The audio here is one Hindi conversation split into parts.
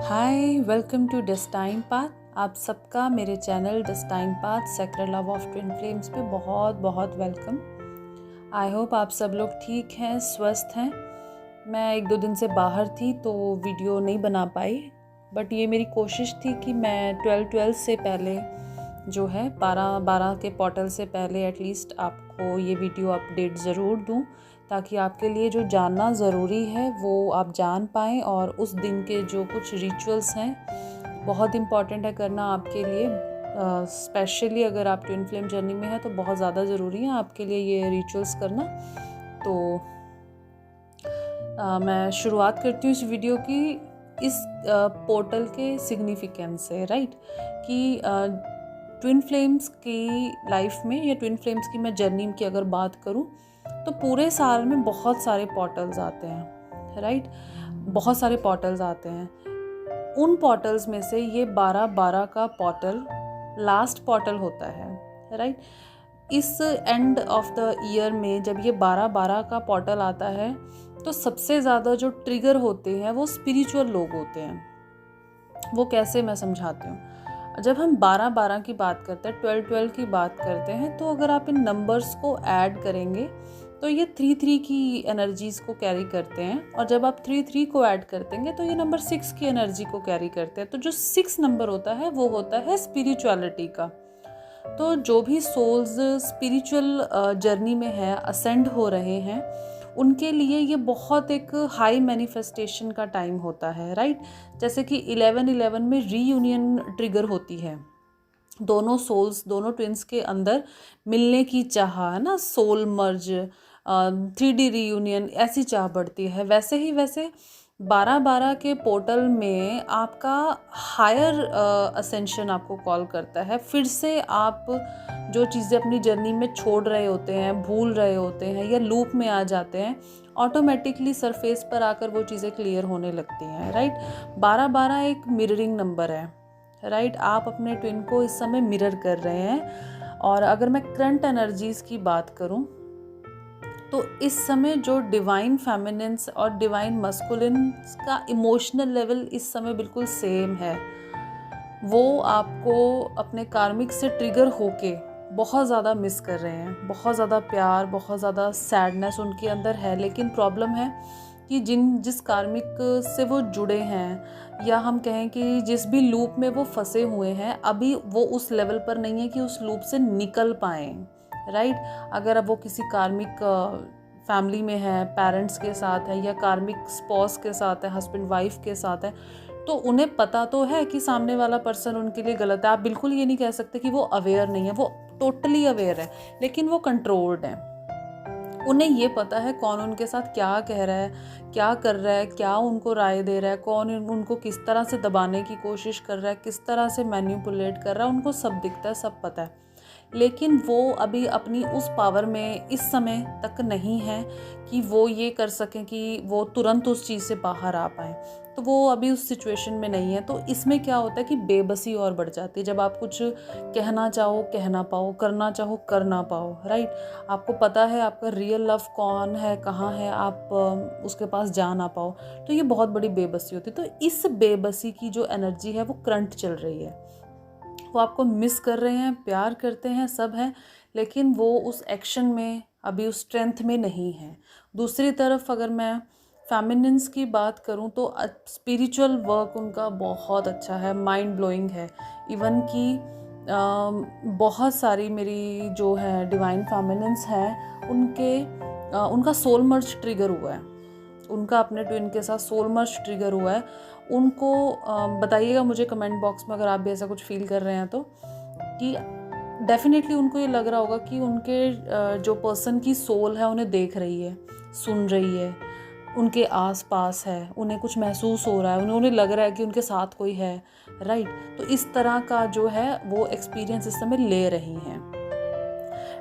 Hi, welcome to destine path. आप सबका मेरे channel destine path sacred love of twin flames पे बहुत बहुत वेलकम। आई होप आप सब लोग ठीक हैं, स्वस्थ हैं। मैं एक दो दिन से बाहर थी तो वीडियो नहीं बना पाई, बट ये मेरी कोशिश थी कि मैं 12 से पहले जो है 12 के पोर्टल से पहले एटलीस्ट आपको ये वीडियो अपडेट ज़रूर दूं, ताकि आपके लिए जो जानना ज़रूरी है वो आप जान पाएँ। और उस दिन के जो कुछ रिचुअल्स हैं बहुत इम्पॉर्टेंट है करना आपके लिए, स्पेशली अगर आप ट्विन फ्लेम जर्नी में हैं तो बहुत ज़्यादा ज़रूरी है आपके लिए ये रिचुअल्स करना। तो मैं शुरुआत करती हूँ इस वीडियो की इस पोर्टल के सिग्निफिकेंस से, राइट। कि ट्विन फ्लेम्स की लाइफ में या ट्विन फ्लेम्स की मैं जर्नी की अगर बात करूँ तो पूरे साल में बहुत सारे पोर्टल्स आते हैं, राइट। बहुत सारे पोर्टल्स आते हैं। उन पोर्टल्स में से ये 12-12 का पोर्टल लास्ट पोर्टल होता है, राइट। इस एंड ऑफ द ईयर में जब ये 12-12 का पोर्टल आता है तो सबसे ज़्यादा जो ट्रिगर होते हैं वो स्पिरिचुअल लोग होते हैं। वो कैसे, मैं समझाती हूँ। जब हम 12-12 की बात करते हैं, 12-12 की बात करते हैं, तो अगर आप इन नंबर्स को ऐड करेंगे तो ये 3-3 की एनर्जीज़ को कैरी करते हैं। और जब आप 3-3 को ऐड करते तो ये नंबर 6 की एनर्जी को कैरी करते हैं। तो जो 6 नंबर होता है वो होता है स्पिरिचुअलिटी का। तो जो भी सोल्स स्पिरिचुअल जर्नी में है, असेंड हो रहे हैं, उनके लिए ये बहुत एक हाई मैनिफेस्टेशन का टाइम होता है, राइट। जैसे कि 11-11 में रीयूनियन ट्रिगर होती है। दोनों सोल्स, दोनों ट्विंस के अंदर मिलने की चाह है ना, सोल मर्ज, 3D रीयूनियन, ऐसी चाह बढ़ती है। वैसे ही वैसे 12-12 के पोर्टल में आपका हायर असेंशन आपको कॉल करता है। फिर से आप जो चीज़ें अपनी जर्नी में छोड़ रहे होते हैं, भूल रहे होते हैं या लूप में आ जाते हैं, ऑटोमेटिकली सरफेस पर आकर वो चीज़ें क्लियर होने लगती हैं, राइट। 12-12 एक मिररिंग नंबर है, राइट। आप अपने ट्विन को इस समय मिरर कर रहे हैं। और अगर मैं करंट एनर्जीज़ की बात करूं तो इस समय जो डिवाइन फेमिनिन्स और डिवाइन मस्कुलिन्स का इमोशनल लेवल इस समय बिल्कुल सेम है। वो आपको अपने कार्मिक से ट्रिगर होके बहुत ज़्यादा मिस कर रहे हैं। बहुत ज़्यादा प्यार, बहुत ज़्यादा सैडनेस उनके अंदर है। लेकिन प्रॉब्लम है कि जिस कार्मिक से वो जुड़े हैं, या हम कहें कि जिस भी लूप में वो फंसे हुए हैं, अभी वो उस लेवल पर नहीं है कि उस लूप से निकल पाएँ, राइट। अगर अब वो किसी कार्मिक फैमिली में है, पेरेंट्स के साथ है, या कार्मिक स्पॉस के साथ है, हस्बैंड वाइफ के साथ है, तो उन्हें पता तो है कि सामने वाला पर्सन उनके लिए गलत है। आप बिल्कुल ये नहीं कह सकते कि वो अवेयर नहीं है, वो टोटली अवेयर है, लेकिन वो कंट्रोल्ड है। उन्हें ये पता है कौन उनके साथ क्या कह रहा है, क्या कर रहा है, क्या उनको राय दे रहा है, कौन उनको किस तरह से दबाने की कोशिश कर रहा है, किस तरह से मैनिपुलेट कर रहा है, उनको सब दिखता है, सब पता है। लेकिन वो अभी अपनी उस पावर में इस समय तक नहीं है कि वो ये कर सकें कि वो तुरंत उस चीज़ से बाहर आ पाएँ। तो वो अभी उस सिचुएशन में नहीं है। तो इसमें क्या होता है कि बेबसी और बढ़ जाती है। जब आप कुछ कहना चाहो कह ना पाओ, करना चाहो कर ना पाओ, राइट। आपको पता है आपका रियल लव कौन है, कहाँ है, आप उसके पास जा ना पाओ, तो ये बहुत बड़ी बेबसी होती है। तो इस बेबसी की जो एनर्जी है वो करंट चल रही है। वो आपको मिस कर रहे हैं, प्यार करते हैं, सब है, लेकिन वो उस एक्शन में अभी उस स्ट्रेंथ में नहीं है। दूसरी तरफ अगर मैं फेमिनिन्स की बात करूं तो स्पिरिचुअल वर्क उनका बहुत अच्छा है, माइंड ब्लोइंग है। इवन कि बहुत सारी मेरी जो है डिवाइन फेमिनिन्स हैं, उनका सोल मर्ज ट्रिगर हुआ है। उनका अपने ट्विन के साथ सोल मर्ज ट्रिगर हुआ है। उनको बताइएगा मुझे कमेंट बॉक्स में अगर आप भी ऐसा कुछ फील कर रहे हैं तो, कि डेफिनेटली उनको ये लग रहा होगा कि उनके जो पर्सन की सोल है उन्हें देख रही है, सुन रही है, उनके आस पास है, उन्हें कुछ महसूस हो रहा है, उन्हें लग रहा है कि उनके साथ कोई है, राइट। तो इस तरह का जो है वो एक्सपीरियंस इस समय ले रही हैं।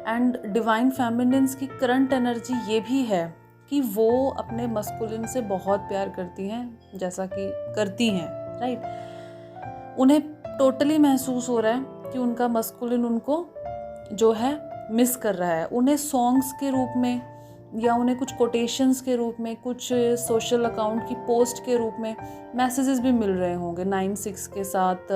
एंड डिवाइन फेमिनिन्स की करंट एनर्जी ये भी है कि वो अपने मस्कुलिन से बहुत प्यार करती हैं, जैसा कि करती हैं, राइट। उन्हें टोटली महसूस हो रहा है कि उनका मस्कुलिन उनको जो है मिस कर रहा है। उन्हें सॉन्ग्स के रूप में या उन्हें कुछ कोटेशंस के रूप में, कुछ सोशल अकाउंट की पोस्ट के रूप में मैसेजेस भी मिल रहे होंगे 96 के साथ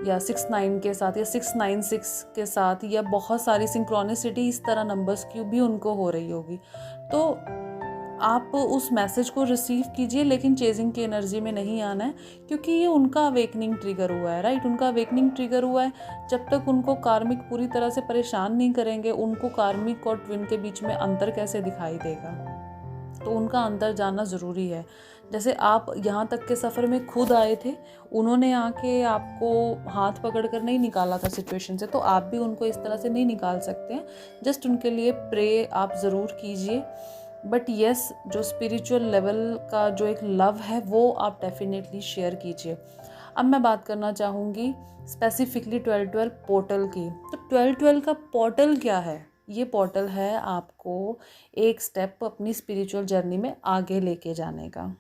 या 69 के साथ या 696 के साथ, या बहुत सारी सिंक्रोनिसिटी इस तरह नंबर्स की भी उनको हो रही होगी। तो आप उस मैसेज को रिसीव कीजिए, लेकिन चेजिंग की एनर्जी में नहीं आना है, क्योंकि ये उनका अवेकनिंग ट्रिगर हुआ है, राइट। उनका अवेकनिंग ट्रिगर हुआ है। जब तक उनको कार्मिक पूरी तरह से परेशान नहीं करेंगे, उनको कार्मिक और ट्विन के बीच में अंतर कैसे दिखाई देगा, तो उनका अंदर जानना ज़रूरी है। जैसे आप यहाँ तक के सफ़र में खुद आए थे, उन्होंने आके आपको हाथ पकड़ कर नहीं निकाला था सिचुएशन से, तो आप भी उनको इस तरह से नहीं निकाल सकते हैं। जस्ट उनके लिए प्रे आप ज़रूर कीजिए, बट येस, जो स्पिरिचुअल लेवल का जो एक लव है वो आप डेफिनेटली शेयर कीजिए। अब मैं बात करना चाहूँगी स्पेसिफिकली 12-12 पोर्टल की। तो 12-12 का पोर्टल क्या है? ये पोर्टल है आपको एक स्टेप अपनी स्पिरिचुअल जर्नी में आगे लेके जाने का।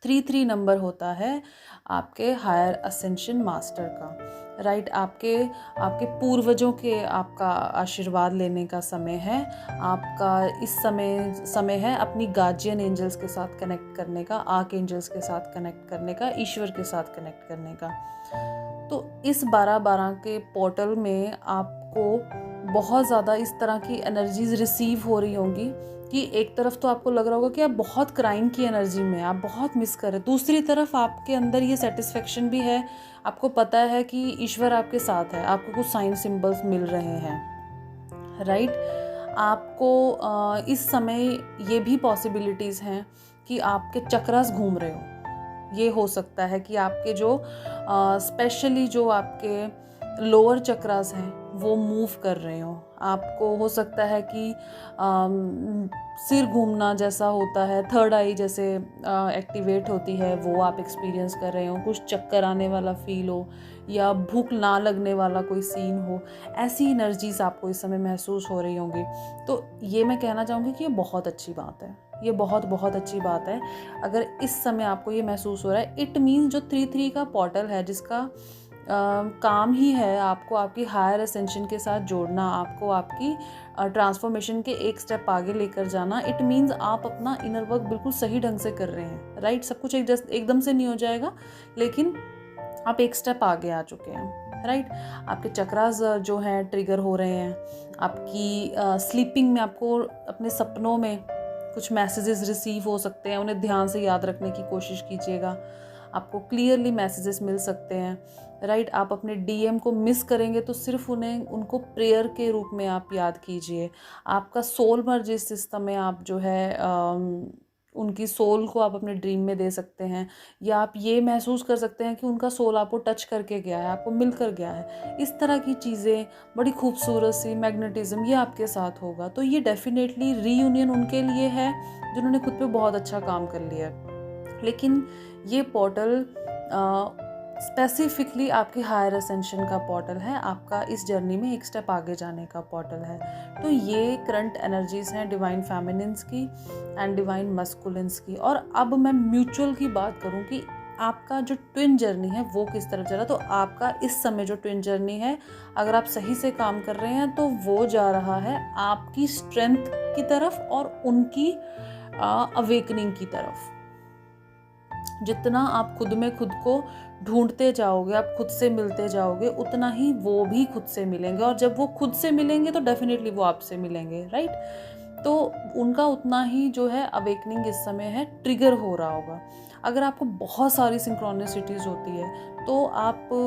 3-3 नंबर होता है आपके हायर असेंशन मास्टर का, राइट। आपके पूर्वजों के आपका आशीर्वाद लेने का समय है। आपका इस समय है अपनी गार्जियन एंजल्स के साथ कनेक्ट करने का, आर्क एंजल्स के साथ कनेक्ट करने का, ईश्वर के साथ कनेक्ट करने का। तो इस 12-12 के पोर्टल में आपको बहुत ज़्यादा इस तरह की एनर्जीज रिसीव हो रही होंगी कि एक तरफ तो आपको लग रहा होगा कि आप बहुत क्राइम की एनर्जी में, आप बहुत मिस कर रहे, दूसरी तरफ आपके अंदर ये सेटिस्फेक्शन भी है, आपको पता है कि ईश्वर आपके साथ है, आपको कुछ साइन सिंबल्स मिल रहे हैं, राइट। आपको इस समय ये भी पॉसिबिलिटीज़ हैं कि आपके चक्रास घूम रहे हो। ये हो सकता है कि आपके जो स्पेशली जो आपके लोअर चक्रास हैं वो मूव कर रहे हो। आपको हो सकता है कि सिर घूमना जैसा होता है, थर्ड आई जैसे एक्टिवेट होती है, वो आप एक्सपीरियंस कर रहे हो, कुछ चक्कर आने वाला फील हो या भूख ना लगने वाला कोई सीन हो, ऐसी एनर्जीज आपको इस समय महसूस हो रही होंगी। तो ये मैं कहना चाहूँगी कि ये बहुत अच्छी बात है, ये बहुत बहुत अच्छी बात है। अगर इस समय आपको ये महसूस हो रहा है, इट मीन्स जो 3-3 का पोर्टल है, जिसका काम ही है आपको आपकी हायर असेंशन के साथ जोड़ना, आपको आपकी ट्रांसफॉर्मेशन के एक स्टेप आगे लेकर जाना। इट मीन्स आप अपना इनर वर्क बिल्कुल सही ढंग से कर रहे हैं, राइट। सब कुछ एकदम से नहीं हो जाएगा, लेकिन आप एक स्टेप आगे आ चुके हैं, राइट। आपके चक्रास जो हैं ट्रिगर हो रहे हैं। आपकी स्लीपिंग में आपको अपने सपनों में कुछ मैसेजेस रिसीव हो सकते हैं, उन्हें ध्यान से याद रखने की कोशिश कीजिएगा, आपको क्लियरली मैसेजेस मिल सकते हैं, राइट। आप अपने डीएम को मिस करेंगे तो सिर्फ उनको प्रेयर के रूप में आप याद कीजिए। आपका सोल मर्ज इस सिस्टम में आप जो है उनकी सोल को आप अपने ड्रीम में दे सकते हैं, या आप ये महसूस कर सकते हैं कि उनका सोल आपको टच करके गया है, आपको मिल कर गया है। इस तरह की चीज़ें, बड़ी खूबसूरत सी मैग्नेटिज्म, ये आपके साथ होगा। तो ये डेफिनेटली रीयूनियन उनके लिए है जिन्होंने खुद पे बहुत अच्छा काम कर लिया है। लेकिन ये पोर्टल स्पेसिफिकली आपके हायर असेंशन का पोर्टल है, आपका इस जर्नी में एक स्टेप आगे जाने का पोर्टल है। तो ये करंट एनर्जीज हैं डिवाइन फेमिनिन्स की एंड डिवाइन मस्कुलिन्स की। और अब मैं म्यूचुअल की बात करूं कि आपका जो ट्विन जर्नी है वो किस तरफ जा रहा है। तो आपका इस समय जो ट्विन जर्नी है, अगर आप सही से काम कर रहे हैं तो वो जा रहा है आपकी स्ट्रेंथ की तरफ और उनकी अवेकनिंग की तरफ। जितना आप खुद में खुद को ढूंढते जाओगे, आप खुद से मिलते जाओगे, उतना ही वो भी खुद से मिलेंगे, और जब वो खुद से मिलेंगे तो डेफिनेटली वो आपसे मिलेंगे, राइट। तो उनका उतना ही जो है अवेकनिंग इस समय है ट्रिगर हो रहा होगा। अगर आपको बहुत सारी सिंक्रोनिसिटीज़ होती है तो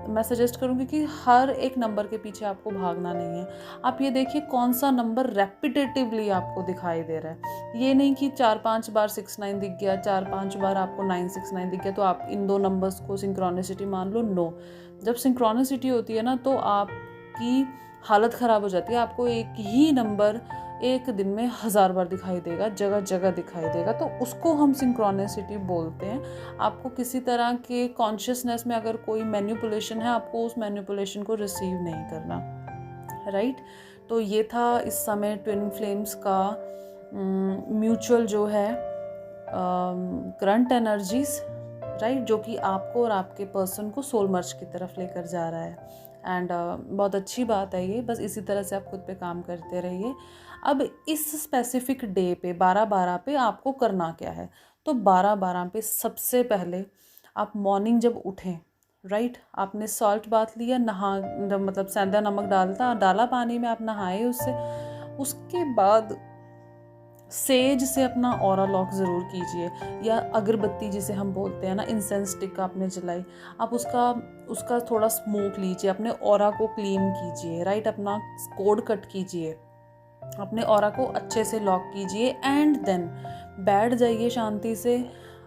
मैं सजेस्ट करूँगी कि हर एक नंबर के पीछे आपको भागना नहीं है। आप ये देखिए कौन सा नंबर रेपिटेटिवली आपको दिखाई दे रहा है। ये नहीं कि 4-5 बार 69 दिख गया, 4-5 बार आपको 969 दिख गया तो आप इन दो नंबर्स को सिंक्रोनिसिटी मान लो। नो, जब सिंक्रोनिसिटी होती है ना तो आपकी हालत ख़राब हो जाती है। आपको एक ही नंबर एक दिन में 1000 बार दिखाई देगा, जगह जगह दिखाई देगा, तो उसको हम सिंक्रोनिसिटी बोलते हैं। आपको किसी तरह के कॉन्शियसनेस में अगर कोई मैनिपुलेशन है, आपको उस मैनिपुलेशन को रिसीव नहीं करना, राइट। तो ये था इस समय ट्विन फ्लेम्स का म्यूचुअल जो है करंट एनर्जीज, राइट, जो कि आपको और आपके पर्सन को सोल मर्ज की तरफ लेकर जा रहा है। एंड बहुत अच्छी बात है ये, बस इसी तरह से आप खुद पे काम करते रहिए। अब इस स्पेसिफिक डे पे 12-12 पे आपको करना क्या है? तो 12-12 पे सबसे पहले आप मॉर्निंग जब उठें, राइट, आपने सॉल्ट बाथ लिया, मतलब सेंधा नमक डाला पानी में, आप नहाए उससे। उसके बाद सेज से अपना ऑरा लॉक ज़रूर कीजिए, या अगरबत्ती जिसे हम बोलते हैं ना, इंसेंस स्टिक आपने जलाई, आप उसका थोड़ा स्मोक लीजिए, अपने ऑरा को क्लीन कीजिए, राइट, अपना कोड कट कीजिए, अपने ऑरा को अच्छे से लॉक कीजिए, एंड देन बैठ जाइए शांति से।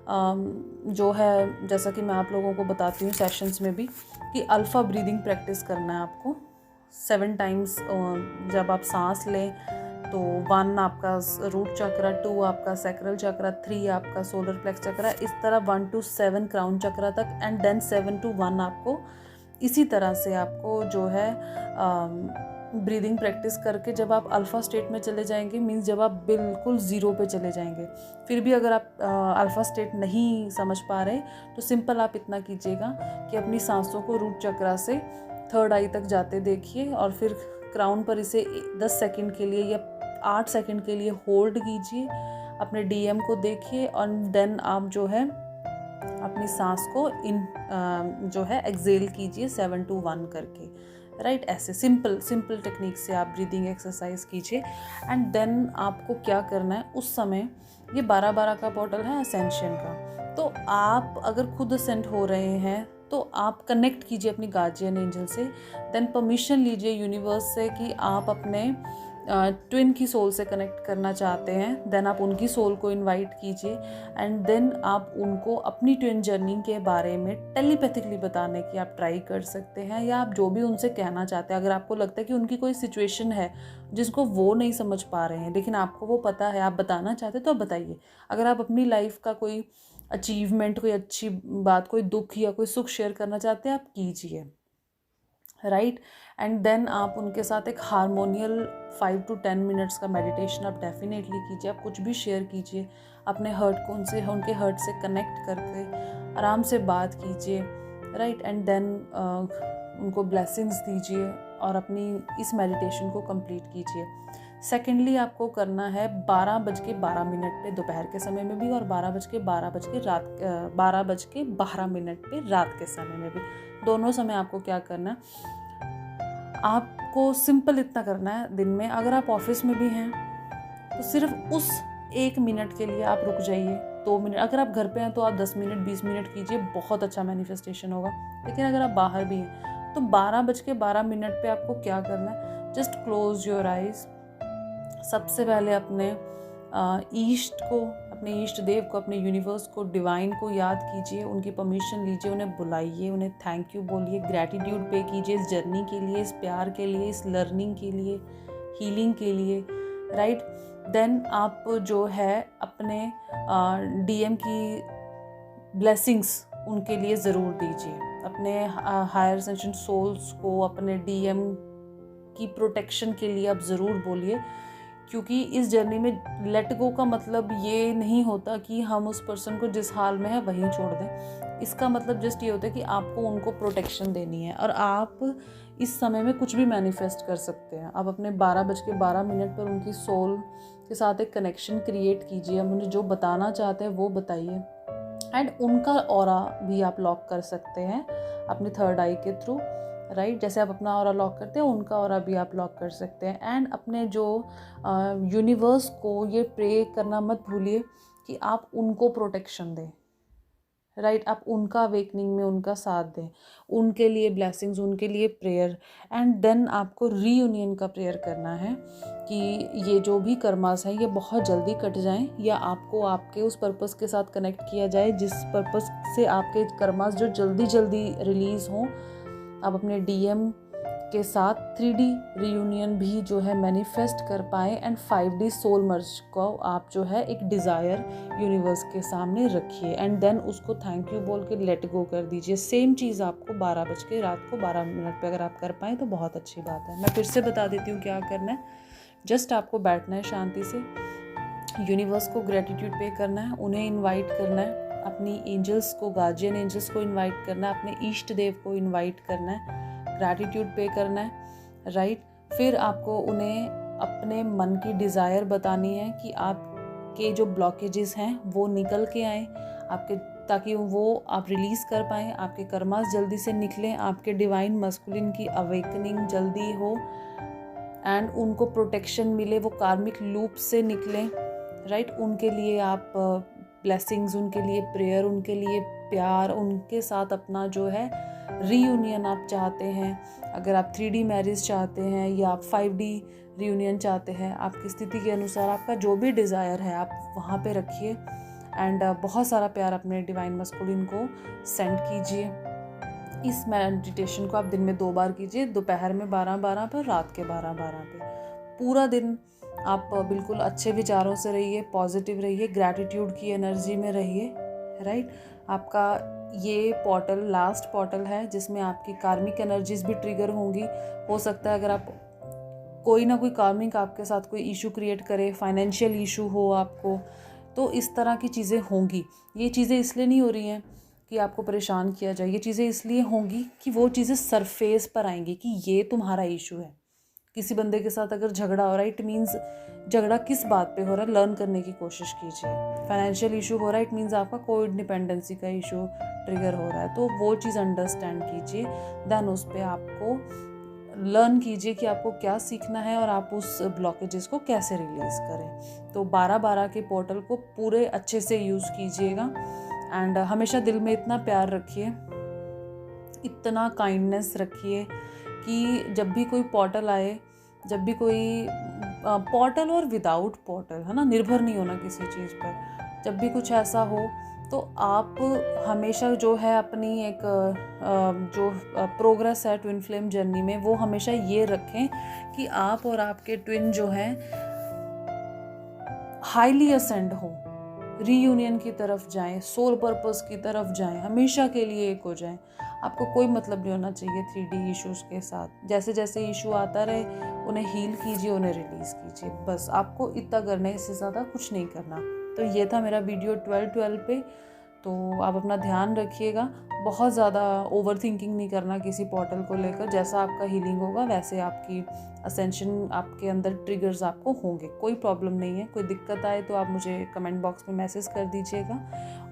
जो है, जैसा कि मैं आप लोगों को बताती हूँ सेशंस में भी, कि अल्फ़ा ब्रीदिंग प्रैक्टिस करना है आपको 7 टाइम्स। जब आप सांस लें तो 1 आपका रूट चक्रा, 2 आपका सैक्रल चक्रा, 3 आपका सोलर प्लेक्स चक्रा, इस तरह 1 to 7 क्राउन चक्रा तक, एंड देन 7 to 1 आपको इसी तरह से आपको जो है ब्रीदिंग प्रैक्टिस करके जब आप अल्फ़ा स्टेट में चले जाएंगे, मीन्स जब आप बिल्कुल ज़ीरो पे चले जाएंगे। फिर भी अगर आप अल्फ़ा स्टेट नहीं समझ पा रहे तो सिंपल आप इतना कीजिएगा कि अपनी सांसों को रूट चक्रा से 3rd आई तक जाते देखिए, और फिर क्राउन पर इसे 10 सेकंड के लिए या 8 सेकंड के लिए होल्ड कीजिए, अपने डीएम को देखिए, और देन आप जो है अपनी सांस को जो है एक्सेल कीजिए 7 to 1 करके, राइट। ऐसे सिंपल टेक्निक से आप ब्रीदिंग एक्सरसाइज कीजिए। एंड देन आपको क्या करना है उस समय, ये 12-12 का बॉटल है असेंशन का, तो आप अगर खुद असेंट हो रहे हैं तो आप कनेक्ट कीजिए अपनी गार्जियन एंजल से, देन परमिशन लीजिए यूनिवर्स से कि आप अपने ट्विन की सोल से कनेक्ट करना चाहते हैं, देन आप उनकी सोल को इनवाइट कीजिए, एंड देन आप उनको अपनी ट्विन जर्नी के बारे में टेलीपैथिकली बताने की आप ट्राई कर सकते हैं, या आप जो भी उनसे कहना चाहते हैं। अगर आपको लगता है कि उनकी कोई सिचुएशन है जिसको वो नहीं समझ पा रहे हैं लेकिन आपको वो पता है, आप बताना चाहते हैं, तो आप बताइए। अगर आप अपनी लाइफ का कोई अचीवमेंट, कोई अच्छी बात, कोई दुख या कोई सुख शेयर करना चाहते हैं, आप कीजिए, राइट। एंड देन आप उनके साथ एक हारमोनियल 5 to 10 मिनट्स का मेडिटेशन आप डेफिनेटली कीजिए। आप कुछ भी शेयर कीजिए, अपने हर्ट को उनके हर्ट से कनेक्ट करके आराम से बात कीजिए, राइट। एंड देन उनको ब्लेसिंग्स दीजिए और अपनी इस मेडिटेशन को कंप्लीट कीजिए। सेकेंडली आपको करना है 12:12 पे दोपहर के समय में भी, और 12:12 पे रात के समय में भी। दोनों समय आपको क्या करना है, आपको सिंपल इतना करना है, दिन में अगर आप ऑफिस में भी हैं तो सिर्फ उस 1 मिनट के लिए आप रुक जाइए, 2 मिनट। अगर आप घर पे हैं तो आप 10 मिनट 20 मिनट कीजिए, बहुत अच्छा मैनिफेस्टेशन होगा। लेकिन अगर आप बाहर भी हैं तो 12:12 पे आपको क्या करना है, जस्ट क्लोज योर आइज। सबसे पहले अपने ईष्ट को, अपने ईष्ट देव को, अपने यूनिवर्स को, डिवाइन को याद कीजिए, उनकी परमिशन लीजिए, उन्हें बुलाइए, उन्हें थैंक यू बोलिए, ग्रैटिट्यूड पे कीजिए इस जर्नी के लिए, इस प्यार के लिए, इस लर्निंग के लिए, हीलिंग के लिए, राइट। देन आप जो है अपने डीएम की ब्लेसिंग्स उनके लिए ज़रूर दीजिए, अपने हायर असेंशन सोल्स को, अपने डीएम की प्रोटेक्शन के लिए आप ज़रूर बोलिए, क्योंकि इस जर्नी में लेट गो का मतलब ये नहीं होता कि हम उस पर्सन को जिस हाल में है वहीं छोड़ दें। इसका मतलब जस्ट ये होता है कि आपको उनको प्रोटेक्शन देनी है, और आप इस समय में कुछ भी मैनिफेस्ट कर सकते हैं। आप अपने 12:12 पर उनकी सोल के साथ एक कनेक्शन क्रिएट कीजिए, हम उन्हें जो बताना चाहते हैं वो बताइए, एंड उनका ऑरा भी आप लॉक कर सकते हैं अपने 3rd आई के थ्रू, राइट। जैसे आप अपना ऑरा लॉक करते हैं, उनका ऑरा भी आप लॉक कर सकते हैं। एंड अपने जो यूनिवर्स को ये प्रे करना मत भूलिए कि आप उनको प्रोटेक्शन दें, राइट। आप उनका अवेकनिंग में उनका साथ दें, उनके लिए ब्लेसिंग्स, उनके लिए प्रेयर। एंड देन आपको रीयूनियन का प्रेयर करना है कि ये जो भी कर्मास हैं ये बहुत जल्दी कट जाएं, या आपको आपके उस पर्पस के साथ कनेक्ट किया जाए जिस पर्पस से आपके कर्मास जो जल्दी रिलीज़ हों। आप अपने डीएम के साथ 3D रीयूनियन भी जो है मैनिफेस्ट कर पाएँ, एंड 5D सोल मर्ज को आप जो है एक डिज़ायर यूनिवर्स के सामने रखिए, एंड देन उसको थैंक यू बोल के लेट गो कर दीजिए। सेम चीज़ आपको 12:12 पे अगर आप कर पाएँ तो बहुत अच्छी बात है। मैं फिर से बता देती हूँ क्या करना है। जस्ट आपको बैठना है शांति से, यूनिवर्स को ग्रेटिट्यूड पे करना है, उन्हें इन्वाइट करना है, अपनी एंजल्स को, गार्जियन एंजल्स को इन्वाइट करना है, अपने इष्ट देव को इन्वाइट करना है, ग्रैटिट्यूड पे करना है, राइट। फिर आपको उन्हें अपने मन की डिज़ायर बतानी है कि आपके जो ब्लॉकेजेस हैं वो निकल के आए आपके, ताकि वो आप रिलीज़ कर पाएँ, आपके कर्मास जल्दी से निकलें, आपके डिवाइन मस्कुलिन की अवेकनिंग जल्दी हो एंड उनको प्रोटेक्शन मिले, वो कार्मिक लूप से निकलें, राइट। उनके लिए आप ब्लेसिंग्स, उनके लिए प्रेयर, उनके लिए प्यार, उनके साथ अपना जो है रीयूनियन आप चाहते हैं, अगर आप 3D मैरिज चाहते हैं या आप 5D रीयूनियन चाहते हैं, आपकी स्थिति के अनुसार आपका जो भी डिज़ायर है आप वहाँ पे रखिए एंड बहुत सारा प्यार अपने डिवाइन मस्कुलिन को सेंड कीजिए। इस मेडिटेशन को आप दिन में 2 बार कीजिए, दोपहर में 12-12 पर, रात के 12-12 पे। पूरा दिन आप बिल्कुल अच्छे विचारों से रहिए, पॉजिटिव रहिए, ग्रैटिट्यूड की एनर्जी में रहिए, राइट। आपका ये पोर्टल लास्ट पोर्टल है जिसमें आपकी कार्मिक एनर्जीज भी ट्रिगर होंगी। हो सकता है अगर आप कोई ना कोई कार्मिक आपके साथ कोई इशू क्रिएट करे, फाइनेंशियल इशू हो आपको, तो इस तरह की चीज़ें होंगी। ये चीज़ें इसलिए नहीं हो रही हैं कि आपको परेशान किया जाए, ये चीज़ें इसलिए होंगी कि वो चीज़ें सरफेस पर आएंगी कि ये तुम्हारा इशू है। किसी बंदे के साथ अगर झगड़ा हो रहा है, इट मीन्स झगड़ा किस बात पे हो रहा है, लर्न करने की कोशिश कीजिए। फाइनेंशियल इशू हो रहा है, इट मीन्स आपका कोई इंडिपेंडेंसी का इशू ट्रिगर हो रहा है, तो वो चीज़ अंडरस्टैंड कीजिए, देन उस पर आपको लर्न कीजिए कि आपको क्या सीखना है और आप उस ब्लॉकेजेस को कैसे रिलीज़ करें। तो 12-12 के पोर्टल को पूरे अच्छे से यूज़ कीजिएगा एंड हमेशा दिल में इतना प्यार रखिए, इतना काइंडनेस रखिए कि जब भी कोई पोर्टल आए, जब भी कोई पोर्टल और विदाउट पोर्टल, है ना, निर्भर नहीं होना किसी चीज़ पर, जब भी कुछ ऐसा हो तो आप हमेशा जो है अपनी एक जो प्रोग्रेस है ट्विन फ्लेम जर्नी में, वो हमेशा ये रखें कि आप और आपके ट्विन जो हैं हाईली असेंड हो, रीयूनियन की तरफ जाएं, सोल पर्पस की तरफ जाएं, हमेशा के लिए एक हो जाएं। आपको कोई मतलब नहीं होना चाहिए 3D इश्यूज़ के साथ। जैसे जैसे इशू आता रहे उन्हें हील कीजिए, उन्हें रिलीज़ कीजिए, बस आपको इतना करना है, इससे ज़्यादा कुछ नहीं करना। तो ये था मेरा वीडियो 12-12 पे। तो आप अपना ध्यान रखिएगा, बहुत ज़्यादा ओवर थिंकिंग नहीं करना किसी पोर्टल को लेकर। जैसा आपका हीलिंग होगा वैसे आपकी असेंशन, आपके अंदर ट्रिगर्स आपको होंगे। कोई प्रॉब्लम नहीं है, कोई दिक्कत आए तो आप मुझे कमेंट बॉक्स में मैसेज कर दीजिएगा।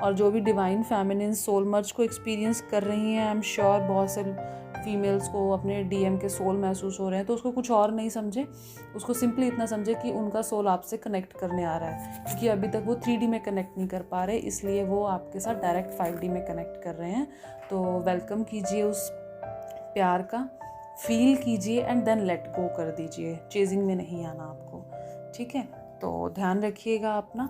और जो भी डिवाइन फेमिनिन सोल मर्ज को एक्सपीरियंस कर रही हैं, आई एम श्योर बहुत से फीमेल्स को अपने DM के सोल महसूस हो रहे हैं, तो उसको कुछ और नहीं समझे, उसको सिंपली इतना समझे कि उनका सोल आपसे कनेक्ट करने आ रहा है, क्योंकि अभी तक वो 3D में कनेक्ट नहीं कर पा रहे, इसलिए वो आपके साथ डायरेक्ट 5D में कनेक्ट कर रहे हैं। तो वेलकम कीजिए उस प्यार का, फील कीजिए एंड देन लेट गो कर दीजिए, चेजिंग में नहीं आना आपको, ठीक है। तो ध्यान रखिएगा अपना,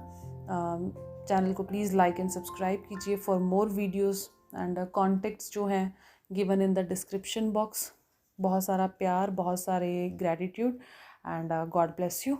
चैनल को प्लीज़ लाइक एंड सब्सक्राइब कीजिए for more videos and contacts जो हैं given in the description box. बहुत सारा प्यार, बहुत सारे gratitude and God bless you.